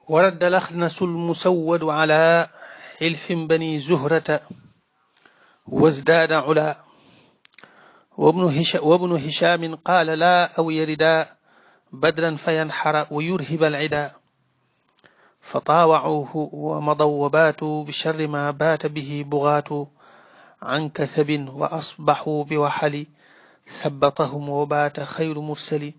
ورد الأخنس المسود على حلف بني زهرة وازداد علا. وابن هشام قال لا أو يردا بدرا فينحر ويرهب العدا. فطاوعوه ومضوا وباتوا بشر ما بات به بغاة عن كثب وأصبحوا بوحل ثبطهم وبات خير مرسل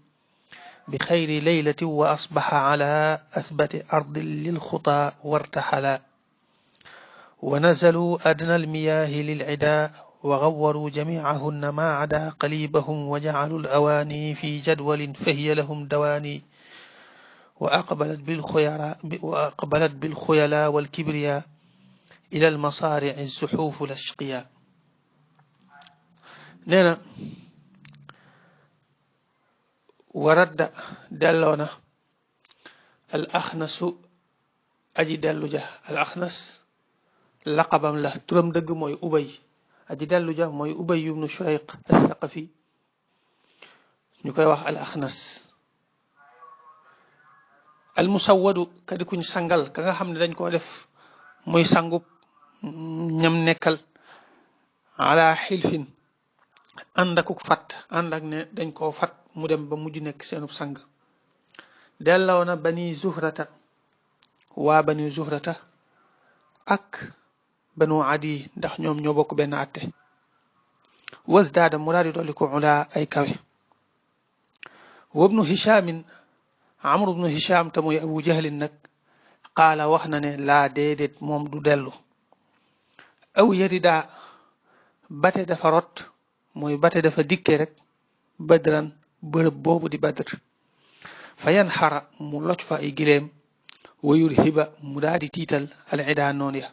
بخير ليلة وأصبح على أثبت أرض للخطى وارتحلا. ونزلوا أدنى المياه للعداء وغوروا جميعهن ما عدا قليبهم وجعلوا الأواني في جدول فهي لهم دواني. وأقبلت بالخيلاء والكبرياء إلى المصارع الزحوف الأشقياء. نينا ورد دلونا الأخنس أجي دلو جه الأخنس لقبم له ترم دغ موي أبي أجي دلو جه موي أبي بن شريق الثقفي نيكاي واخ الأخنس. المسود كدي كوني سانغال كاغا خامني دنج كو ديف موي سانغوب ñam nekkal ala xilfin ànd akuk fat ànd ak ne dañ koo fat mu dem ba mujj nekk seenub sang. delloo na bani zuhrata waa bani zuhrata ak banu adi ndax ñoom ñoo bokk benn àtte. wasdaada mu daal di dolli ko ula ay kawe. wabnu hishamin amru bnu hisham te muy abu jahlin nag qaala wax na ne laa déedéet moom du dellu. aw yarida bate dafa rot mooy bate dafa dikke rek badran bërëb boobu di badr fa yan xara mu loj fa ay gileem wayur hiba mu daal di tiital al ida noon ya.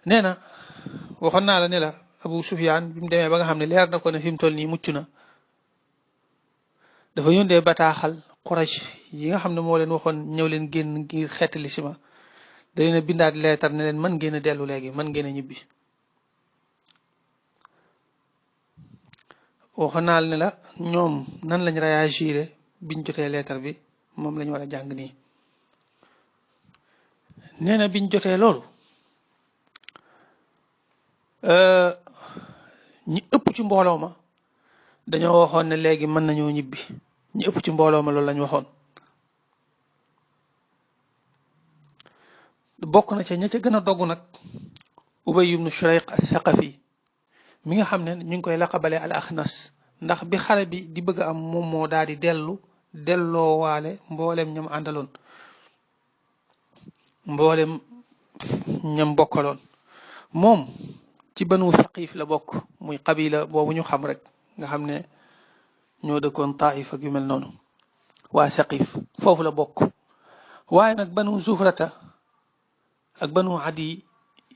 nee na waxoon naa la ne la Abu Sufyaan bi mu demee ba nga xam ne leer na ko ne fi mu toll nii mucc na dafa yóndee bataaxal Quraysh yi nga xam ne moo leen waxoon ñëw leen génn ngir xeetali si ma da leen a bindaat leetar ne leen mën ngeen a dellu léegi mën ngeen a ñibbi. waxoon naa la ne la ñoom nan lañ réagir biñ jotee leetar bi moom lañ war a jàng nii. nee na biñ jotee loolu ñi ëpp ci mbooloo ma dañoo waxoon ne léegi mën nañoo ñibbi ñi ëpp ci mbooloo ma loolu lañ waxoon. bokk na ca ña ca gën a dogg nag Ubay ibnu Shurayq al-Thaqafi mi nga xam ne ñu ngi koy laqabale al axnas ndax bi xare bi di bëgg am moom moo daal di delloo waale mboolem ñam àndaloon mboolem ñam bokkaloon. moom ci banu Saqif la bokk muy qabila boobu ñu xam rek nga xam ne ñoo dëkkoon Taif ak yu mel noonu waa Saqif foofu la bokk. waaye nag banu Zuhrata ak banu Adi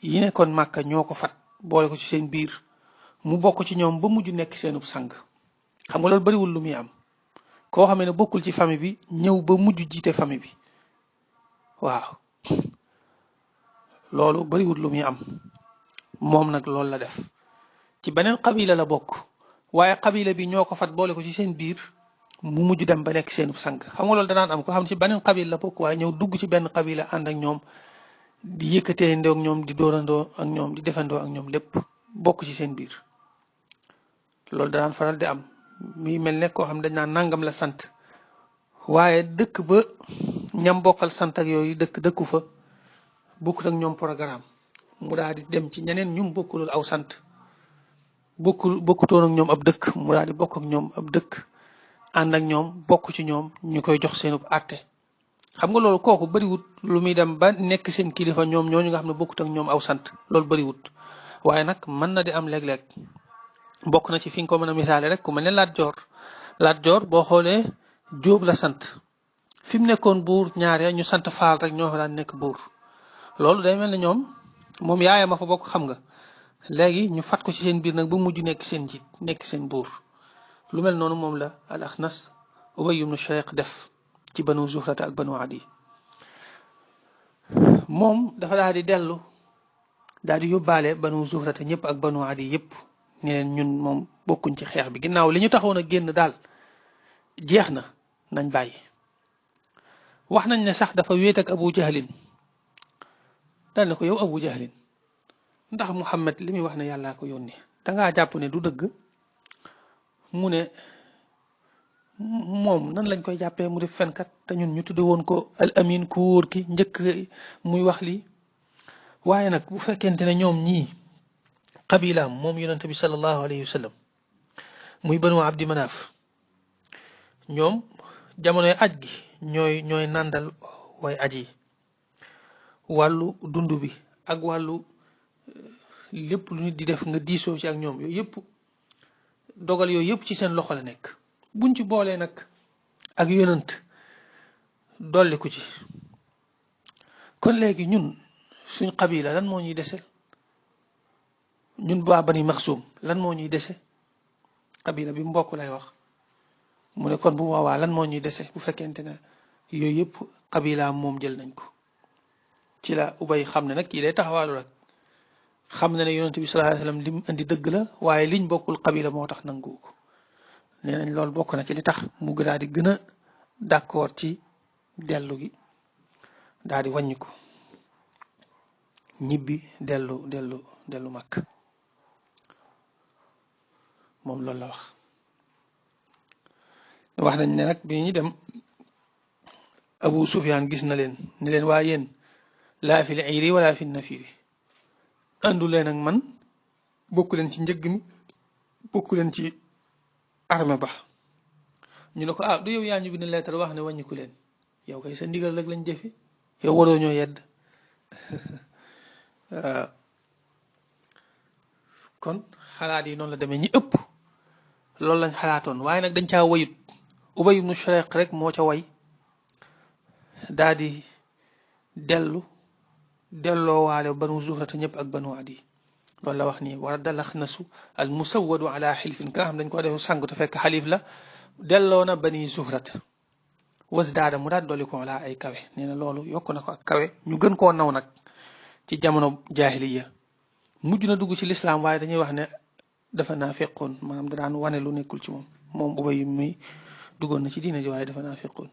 yi nekkoon Màkka ñoo ko fat boole ko ci seen biir mu bokk ci ñoom ba mujj nekk seenub sang. xam nga loolu bariwul lu muy am koo xam ne bokkul ci famille bi ñëw ba mujj jiite famille bi waaw loolu bariwul lu muy am. moom nag loolu la def ci beneen qabila la bokk waaye qabila bi ñoo ko fat boole ko ci seen biir mu mujj dem ba nekk seenub sang. xam nga loolu danaan am ko xam ne ci beneen qabila la bokk waaye ñëw dugg ci benn qabila ànd ak ñoom di yëkkatee ndoo ak ñoom di dóorandoo ak ñoom di defandoo ak ñoom lépp bokk ci seen biir. loolu danaan faral di am muy mel ne koo xam dañ naan nangam la sant waaye dëkk ba ñam bokkal sant ak yooyu dëkku fa bokkut ak ñoom programme mu daal di dem ci ñeneen ñum bokkulul aw sant bokkutoon ak ñoom ab dëkk mu daal di bokk ak ñoom ab dëkk ànd ak ñoom bokk ci ñoom ñu koy jox seenub àtte. xam nga loolu kooku bariwut lu muy dem ba nekk seen kilifa ñoom ñooñu nga xam ne bokkut ak ñoom aw sant loolu bariwut waaye nag mën na di am léeg-léeg. bokk na ci fi nga ko mën a misaale rek ku mel ne Lat Joor boo xoolee Jóob la sant fi mu nekkoon buur ñaare ñu sant Faal rek ñoo fa daan nekk buur. loolu day mel ne ñoom moom yaayam a fa bokk xam nga léegi ñu fat ko ci seen biir nag ba mujj nekk seen njiit nekk seen buur. lu mel noonu moom la al Axnas Ubay ibnu Shayq def ci banu Zuhrata ak banu Adi. moom dafa daal di dellu daal di yóbbaale banu Zuhrata ñëpp ak banu Adi yëpp ne leen ñun moom bokkuñ ci xeex bi ginnaaw li ñu taxoon a génn daal jeex na nañ bàyyi. wax nañ ne sax dafa wéet ak Abu Jahlin dal ne ko yow Abu Jahlin ndax Muhammad li muy wax ne yàllaa ko yónni dangaa jàpp ne du dëgg mu ne moom nan lañ koy jàppee mu def fenkat te ñun ñu tudde woon ko al amin ku wóor ki njëkk muy wax lii waaye nag bu fekkente ne ñoom ñii qabilaam moom yonente bi sallallahu alayhi wa sallam muy banu abdi manaaf ñoom jamonoy aj gi ñooy nàndal way aj yi wàllu dund bi ak wàllu lépp lu nit di def nga diisoo ci ak ñoom yooyu yëpp dogal yooyu yëpp ci seen loxo la nekk buñ ci boolee nag ak yonent dolliku ci kon léegi ñun suñ qabila lan moo ñuy desel ñun waa bani maxsuum lan moo ñuy dese qabila bi mbokk lay wax mu ne kon bu boobaa lan moo ñuy dese bu fekkente ne yooyu yëpp qabila moom jël nañ ko ci la ubay xam ne nag kii day taxawaalu rek xam na ne yonent bi sallallahu alayhi wasallam lim indi dëgg la waaye liñ bokkul qabila moo tax nangu ko nee nañ loolu bokk na ci li tax mu daal di gën a d'accord ci dellu gi daal di wàññi ko ñibbi dellu Makka moom loolu la wax nañ ne nag bi ñu dem Abu Sufyaan gis na leen ni leen waa yéen laa fi l-iiri wala fi nafiri àndu leen ak man bokku leen ci njëgg mi bokku leen ci armée ba ñu ne ko du yow yaa ñu bind lettre wax ne wàññiku leen yow kay sa ndigal rek lañ jëfe yow waroo ñoo yedd kon xalaat yi noonu la demee ñi ëpp loolu lañ xalaatoon waaye nag dañ caa wayut Ubay ibnu Shurayq rek moo ca way daa di delloo waale banu Zuhrata ñëpp ak banu Adi loolu la wax nii war a dalax nasu al musawwadu ala xilfin ka nga xam dañ ko def sàng te fekk xalif la delloo na bani Zuhrata wasdaada mu daal dolli ko laa ay kawe nee na loolu yokk na ko ak kawe ñu gën koo naw nag ci jamono jaahiliya mujj na dugg ci lislaam waaye dañuy wax ne dafa naa fekkoon maanaam da daan wane lu nekkul ci moom Ubay mi duggoon na ci diina ji waaye dafa naa fekkoon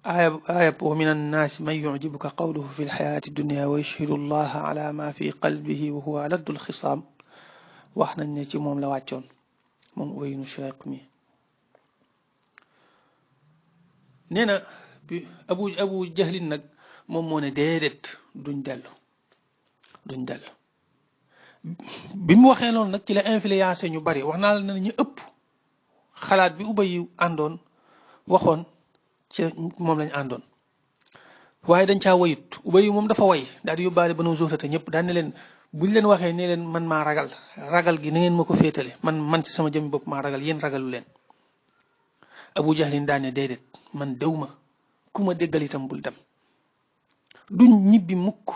aaya wa min annaasi man yujibuka qawluhu fi lxayaati dunia wa yashhadu allaha ala ma fi qalbihi wa huwa aladdu lxisaam wax nañ ne ci moom la wàccoon moom Ubay ibnu Shurayq mi nee na bi abu jahlin nag moom moo ne déedéet duñ dellu bi mu waxee noonu nag ci la influencé ñu bari wax naa la ne ñu ëpp xalaat bi Ubay yu àndoon waxoon ci moom lañ àndoon waaye dañ caa wayut Ubay yu moom dafa way daal di yóbbaale Banu Zuhrata ñëpp daan ne leen buñ leen waxee ne leen man maa ragal gi na ngeen ma ko féetale man ci sama jëmmi bopp maa ragal yéen ragalu leen Abu Jahlin daan ne déedéet man dew ma ku ma déggal itam bul dem duñ ñibbi mukk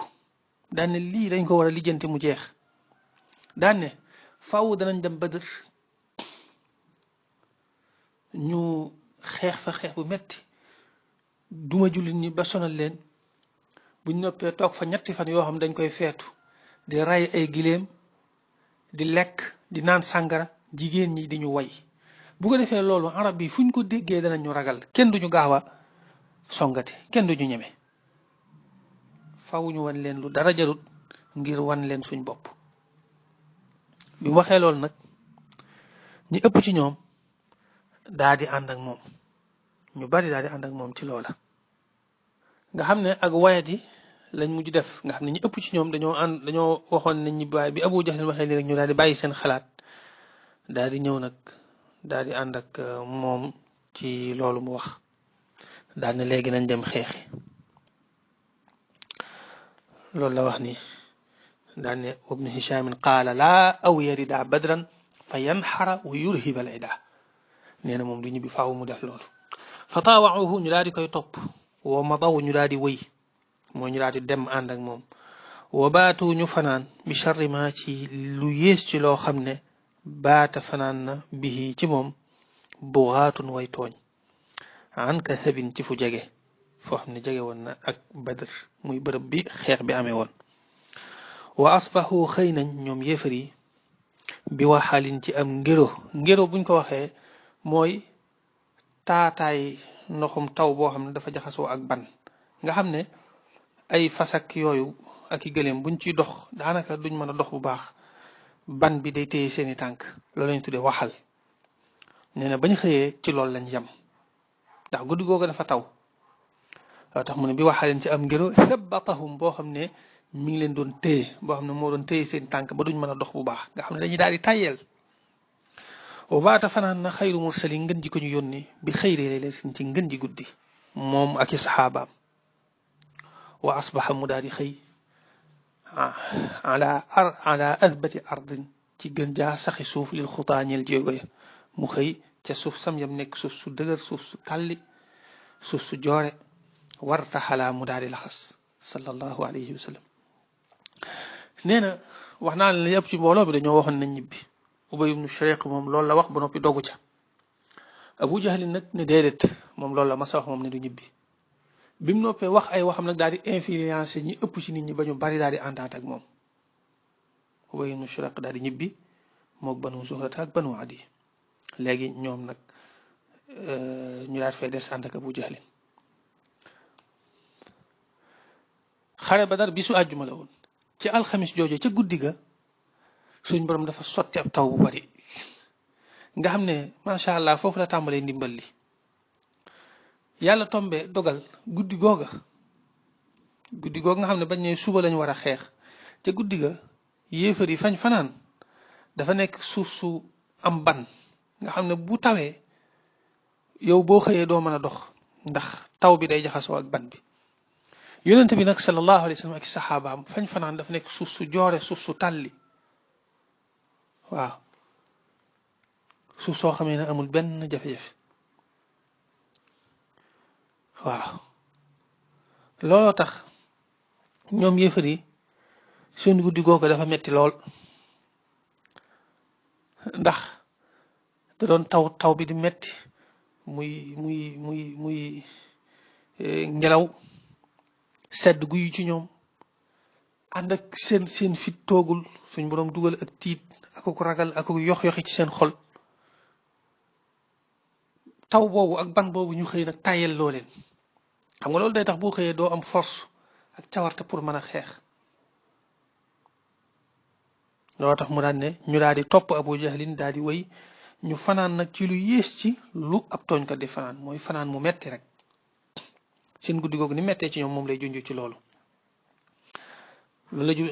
daan ne lii dañ ko war a lijjanti mu jeex daan ne faaw danañ dem Badr ñu xeex fa xeex bu metti duma jullit ñi ba sonal leen buñ noppee toog fa ñetti fan yoo xam dañ koy feetu di ray ay giléem di lekk di naan sàngara jigéen ñi di ñu way bu ko defee loolu arab bi fuñ ko déggee danañu ragal kenn duñu gaaw a songate kenn duñu ñeme faaw ñu wan leen lu dara jarut ngir wan leen suñ bopp bi mu waxee loolu nag ñi ëpp ci ñoom daa di ànd ak moom ñu bari daa di ànd ak moom ci loola nga xam ne ak wayat yi lañ mujj def nga xam ne ñi ëpp ci ñoom dañoo waxoon ne ñi bàyyi bi Abu Jahl waxee nii rek ñu daal di bàyyi seen xalaat daal di ñëw nag daal di ànd ak moom ci loolu mu wax daal ne léegi nañ dem xeexi loolu la wax ni daal ne wabnu Hishaamin qaala laa aw yarida badran fa yanxara wa yurhiba al ida nee na moom du ñibbi faaw mu def loolu fa taawauhu ñu daal di koy topp wa madaw ñu daal di wëy mooy ñu daal di dem ànd ak moom wa baatu ñu fanaan bi charri ma ci lu yées ci loo xam ne baata fanaan na bihi ci moom bugaatun way tooñ an kasabin ci fu jege foo xam ne jege woon na ak Badr muy bërëb bi xeex bi amee woon wa asbaxu xëy nañ ñoom yéefar yi bi waxaalin ci am ngéro buñ ko waxee mooy taataay ndoxum taw boo xam ne dafa jaxasoo ak ban nga xam ne ay fas ak yooyu ak i gëléem buñ ciy dox daanaka duñ mën a dox bu baax ban bi day téye seeni tànk loolu lañ tuddee waxal nee na bañ xëyee ci loolu lañ yem ndax guddi googu dafa taw loo tax mu ne bi waxaleen ci am ngelaw sabbatahum boo xam ne mi ngi leen doon téye boo xam ne moo doon téye seen tànk ba duñ mën a dox bu baax nga xam ne dañuy daal di tàyyeel wa baata fanaan na xayru mursali ngën ji ko ñu yónni bi xëyri laylatin ci ngën ji guddi moom ak i saxaabaam wa asbaxa mu daal di xëy ala athbati ardin ci gën jaa saxi suuf lil xutaañeel jéego ya mu xëy ca suuf sam yam nekk suuf su dëgër suuf su tàlli suuf su joore warta xalaa mu daal di laxas sallallahu alayhi wa sallam nee na wax naa la yëpp ci mbooloo bi dañoo waxoon nañ ñibbi Ubay ibnu Shariq moom loolu la wax ba noppi dogu ca Abu Jahlin nag ne déedéet moom loolu la masa wax moom ne du ñibbi bi mu noppee wax ay waxam nag daal di influencé ñi ëpp ci nit ñi ba ñu bari daal di àndaat ak moom Ubay ibnu Shariq daal di ñibbi moog Banu Zuhrata ak Banu Adi léegi ñoom nag ñu daal fay des ànd ak Abu Jahlin xare Badar bisu àjjuma la woon ci alxamis jooju ca guddi ga suñ borom dafa sotti ab taw bu bari nga xam ne macha allah foofu la tàmbalee ndimbal li yàlla tombe dogal guddi googa nga xam ne bañ ne suba lañ war a xeex ca guddi ga yéefar yi fañ fanaan dafa nekk suuf su am ban nga xam ne bu tawee yow boo xëyee doo mën a dox ndax taw bi day jaxasoo ak ban bi yonent bi nag sallallahu alayhi wa sallam ak saxaabaam fañ fanaan dafa nekk suuf su joore suuf su tàlli waaw suuf soo xamee ne amul benn jafe-jafe waaw looloo tax ñoom yéefar yi seen guddi googu dafa metti lool ndax da doon taw bi di metti muy ngelaw sedd guyu ci ñoom ànd ak seen fit toogul suñ boroom dugal ak tiit ak ko ragal ak ko yox-yoxi ci seen xol taw boobu ak ban boobu ñu xëy nag tàyyel loo leen xam nga loolu day tax boo xëyee doo am force ak cawarte pour mën a xeex loolu tax mu daan ne ñu daal di topp Abu Jahlin daal di wéy ñu fanaan nag ci lu yées ci lu ab tooñkat di fanaan mooy fanaan mu metti rek seen guddi googu ni mettee ci ñoom moom lay junj ci loolu la ju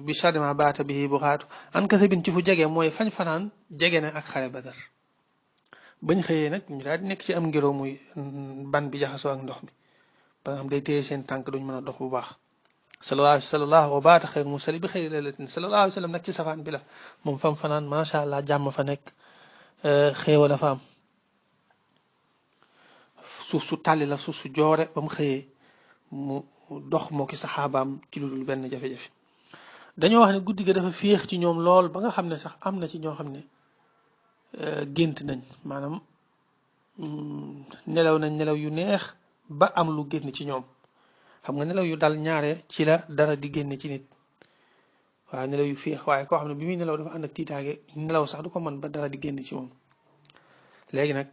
bi charima baata bi bu xaatu an kasabin ci fu jege mooy fañ fanaan jege na ak xare Badar bañ xëyee nag ñu daal di nekk ci am ngiroo muy ban bi jaxasoo ak ndox mi ba nga xam day téye seen tànk duñ mën a dox bu baax sallallahu wa baata xayr mursali bi xëyri laylatin sallallahu alayhi wa sallam nag ci safaan bi la moom fam fanaan macha allah jàmm fa nekk xéewal la fa am suuf su tàlli la suuf su joore ba mu xëyee mu dox moo ki saxaabaam ci lu dul benn jafe-jafe dañoo wax ne guddi ga dafa féex ci ñoom lool ba nga xam ne sax am na ci ñoo xam ne gént nañ maanaam nelaw nañ nelaw yu neex ba am lu génn ci ñoom xam nga nelaw yu dal ñaare ci la dara di génn ci nit waaw nelaw yu féex waaye koo xam ne bi muy nelaw dafa ànd ak tiitaage nelaw sax du ko mën ba dara di génn ci moom léegi nag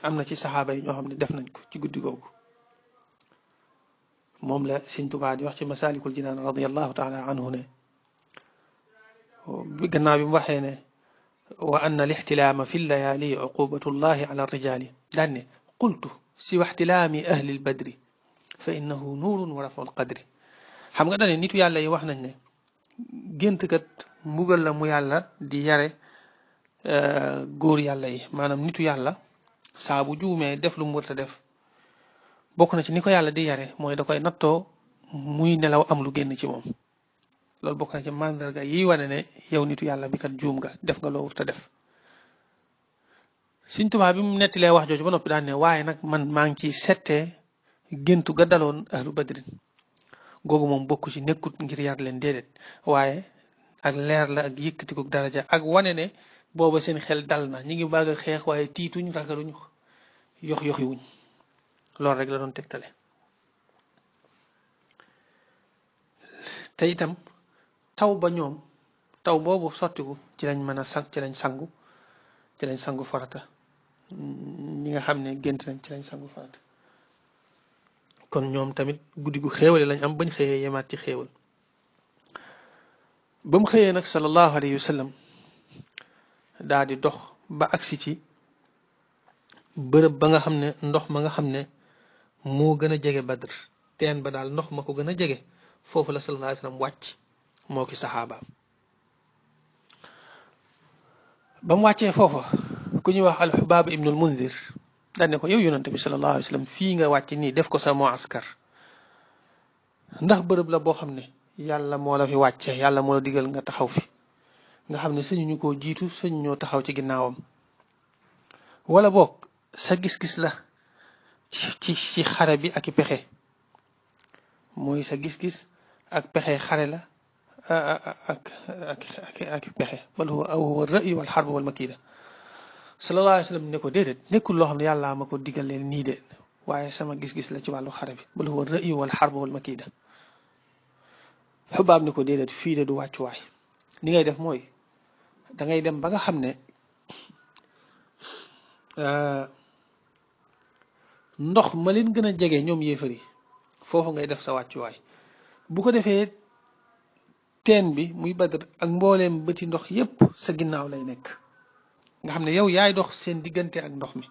am na ci saxaaba yi ñoo xam ne def nañ ko ci guddi googu moom la Sëñ Tuubaa di wax ci Masaalikul Jinaan radiyallahu taala anhu ne gannaaw bi mu waxee ne wa anna al-ixtilaama fi llayaali uqubatullahi ala rijaali daan ne qultu siwa ixtilaami ahli lbadri fa innahu nuurun wa rafu lqadri xam nga dane nitu yàlla yi wax nañ ne gént kat mbugal la mu yàlla di yare góor yàlla yi maanaam nitu yàlla saa bu juumee def lu mu wërta def bokk na ci ni ko yàlla di yare mooy da koy nattoo muy nelaw am lu génn ci moom loolu bokk na ci mandarga yi wane ne yow nitu yàlla bi kat juum nga def nga loo wërta def Sëñ Tuubaa bi mu nettilee wax jooju ba noppi daan ne waaye nag man maa ngi ciy settee géntu ga daloon ahlu badrin googu moom bokk ci nekkut ngir yar leen déedéet waaye ak leer la ak yëkkatiku daraja ak wane ne booba seen xel dal na ñi ngi bëgg a xeex waaye tiituñ ragaluñ yox-yoxi wuñ loolu rek la doon tegtale te itam taw ba ñoom taw boobu sottiku ci lañ mën a ci lañ sangu farata ñi nga xam ne gént nañ ci lañ sangu farata kon ñoom tamit guddi gu xéewale lañ am bañ xëyee yemaat ci xéewal ba mu xëyee nag sallallahu alayhi wa sallam daa di dox ba agsi ci bërëb ba nga xam ne ndox ma nga xam ne moo gën a jege Badr teen ba daal ndox ma ko gën a jege foofu la sallallahu alayhi wa sallam wàcc moo ki saxaabaam ba mu wàccee foofa ku ñuy wax alxubaab ibnul mundir daan ne ko yow yonante bi sallallahu alayhi wa sallam fii nga wàcc nii def ko sa muaskar ndax bërëb la boo xam ne yàlla moo la fi wàcce yàlla moo la digal nga taxaw fi nga xam ne sañu ñu koo jiitu sañu ñoo taxaw ci ginnaawam wala boog sa gis-gis la ci xare bi ak i pexe mooy sa gis-gis ak pexe xare la ak pexe bal huwa ra'y wal harb wal makida sallallahu alayhi wa sallam ne ko déedéet nekkul loo xam ne yàlla ma ko digal leen nii de waaye sama gis-gis la ci wàllu xare bi bal huwa ra'y wal harb wal makida xubaab ne ko déedéet fii de du wàccuwaay li ngay def mooy dangay dem ba nga xam ne ndox ma leen gën a jege ñoom yéefar yi foofu ngay def sa wàccuwaay bu ko defee teen bi muy Badr ak mbooleem bëti ndox yépp sa ginnaaw lay nekk nga xam ne yow yaay dox seen diggante ak ndox mi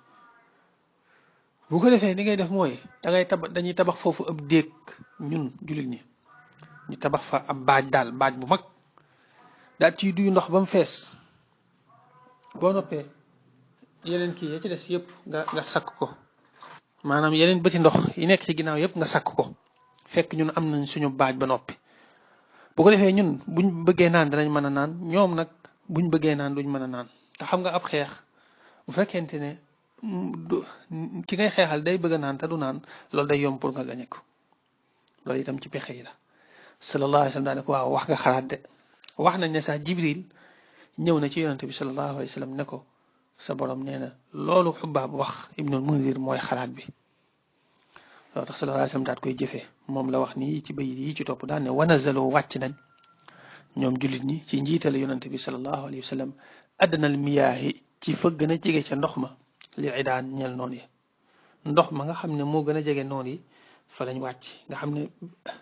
bu ko defee ni ngay def mooy dañuy tabax foofu ab déeg ñun jullit ñi ñu tabax fa ab baaj daal baaj bu mag daal ciy duy ndox ba mu fees boo noppee yeneen kii ya ci des yépp nga sakk ko maanaam yeneen bëti ndox yi nekk ci ginnaaw yépp nga sakk ko fekk ñun am nañ suñu baaj ba noppi bu ko defee ñun buñ bëggee naan danañ mën a naan ñoom nag buñ bëggee naan duñ mën a naan te xam nga ab xeex bu fekkente ne ki ngay xeexal day bëgg a naan te du naan loolu day yomb pour nga gañe ko loolu itam ci pexe yi la sallallahu alayhi wa sallam daa ne ko waaw wax nga xalaat de wax nañ ne sax Jibril ñëw na ci yonante bi sallallahu alayhi wa sallam ne ko sa borom nee na loolu xubaab wax ibnul mundir mooy xalaat bi loolu tax sallallahu alayhi wa sallam daat koy jëfee moom la wax nii ci bayit yi ci topp daan ne wanazaloo wàcc nañ ñoom jullit ñi ci njiitale yonante bi sallallahu alayhi wa sallam adnal miyaahi ci fa gën a jege ca ndox ma li idaan ñeel noonu yi ndox ma nga xam ne moo gën a jege noonu yi fa lañ wàcc nga xam ne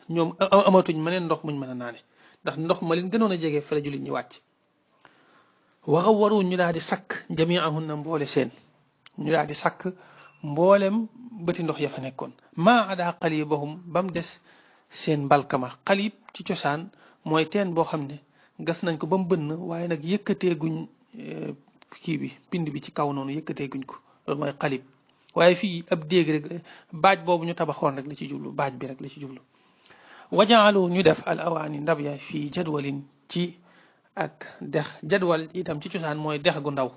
ñoom amatuñ meneen ndox muñ mën a naane ndax ndox ma leen gënoon a jege fa la jullit ñi wàcc waxa waru ñu daal di sakk jamiahun na mboole seen ñu daal di sakk mboolem bëti ndox ya fa nekkoon maa ada qalibahum ba mu des seen mbalkama xalib ci cosaan mooy teen boo xam ne gas nañ ko ba mu bënn waaye nag yëkkatee guñ kii bi pind bi ci kaw noonu yëkkatee guñ ko loolu mooy xalib waaye fii ab déeg rek baaj boobu ñu tabaxoon rek la ci jublu baaj bi rek la ci jublu wajaalu ñu def al awaani ndab ya fii jadwalin ci ak dex jadwal itam ci cosaan mooy dex gu ndaw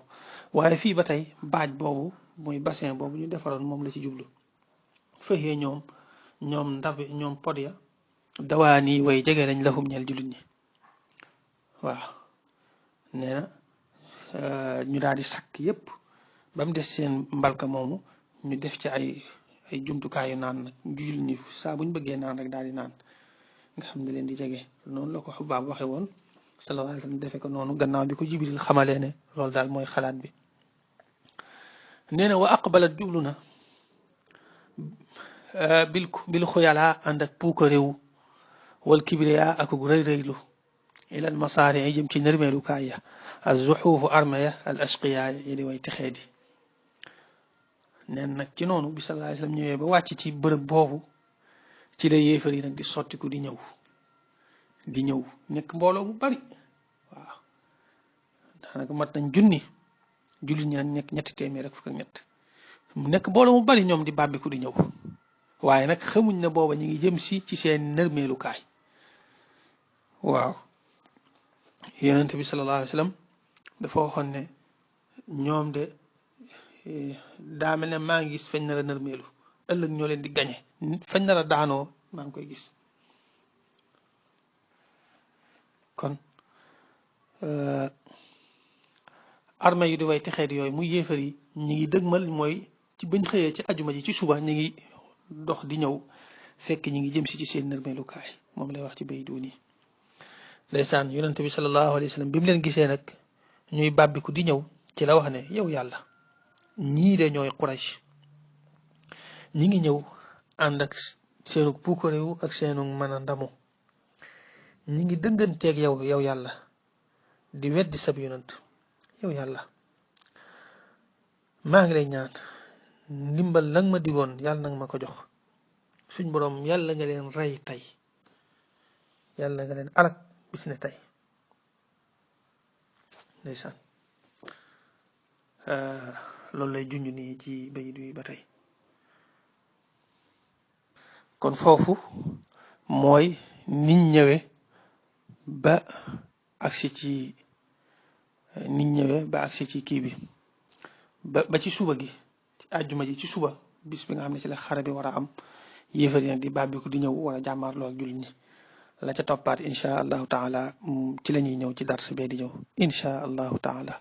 waaye fii ba tey baaj boobu mooy bassin boobu ñu defaroon moom la ci jublu fexee ñoom ndab ñoom pod ya dawaani way jege lañ lahum ñeel jullit ñi waaw nee na ñu daal di sakk yépp ba mu des seen mbalka moomu ñu def ci ay jumtukaayu naan nag jullit ñi saa buñ bëggee naan rek daal di naan nga xam ne leen di jege noonu la ko xubaab waxe woon sallallahu alayhi wa sallam defe ko noonu gannaaw bi ko Jibril xamalee ne loolu daal mooy xalaat bi nee na wa aqbalat jublu na bil xuyala ànd ak puuka réew wal kibriya ak rëy rëylu ila al masaari yi jëm ci nërmeelukaay ya al zuxuufu arme ya al ashqiya yi di way texee di neen nag ci noonu bi sallallahu alayhi wa sallam ñëwee ba wàcc ci bërëb boobu ci la yéefar yi nag di sottiku di ñëw nekk mbooloo bu bari waaw daanaka mat nañ junni jullit ñi nag nekk ñetti téeméer ak fukk ak ñett nekk mbooloo mu bari ñoom di bàbbiku di ñëw waaye nag xamuñ ne booba ñu ngi jëm si ci seen nërmeelukaay waaw yonent bi sallallahu alayhi wa sallam dafa waxoon ne ñoom de daa mel ne maa ngi gis fañ nar a nërmeelu ëllëg ñoo leen di gañe fañ nar a daanoo maa ngi koy gis kon armée yu di way texee di yooyu muy yéefar yi ñi ngi dëgmal mooy ci bañ xëyee ci ajuma ji ci suba ñi ngi dox di ñëw fekk ñi ngi jëm si ci seen nërmeelukaay moom lay wax ci bay duuni ndeysaan yonente bi sallallahu alayhi wa sallam bi mu leen gisee nag ñuy bàbbiku di ñëw ci la wax ne yow yàlla ñii de ñooy Quraysh ñi ngi ñëw ànd ak seenu puukarewu ak seenu mën a ndamu ñi ngi dënganteeg yow yàlla di weddi sab yonant yow yàlla maa ngi lay ñaan ndimbal nag ma digoon yàlla nag ma ko jox suñ boroom yàlla nga leen rey tey yàlla nga leen alak bis ne tey ndeysaan loolu lay junj nii ci bayit wi ba tey kon foofu mooy niñ ñëwee ba agsi ci kii bi ba ci suba gi ci àjjuma ji ci suba bis bi nga xam ne ci la xare bi war a am yéefar yi nag di bàbbi ko di ñëw wala jàmmaarloo ak jullit ñi la ca toppaat insha allahu taala ci la ñuy ñëw ci dars bee di ñëw insha allahu taala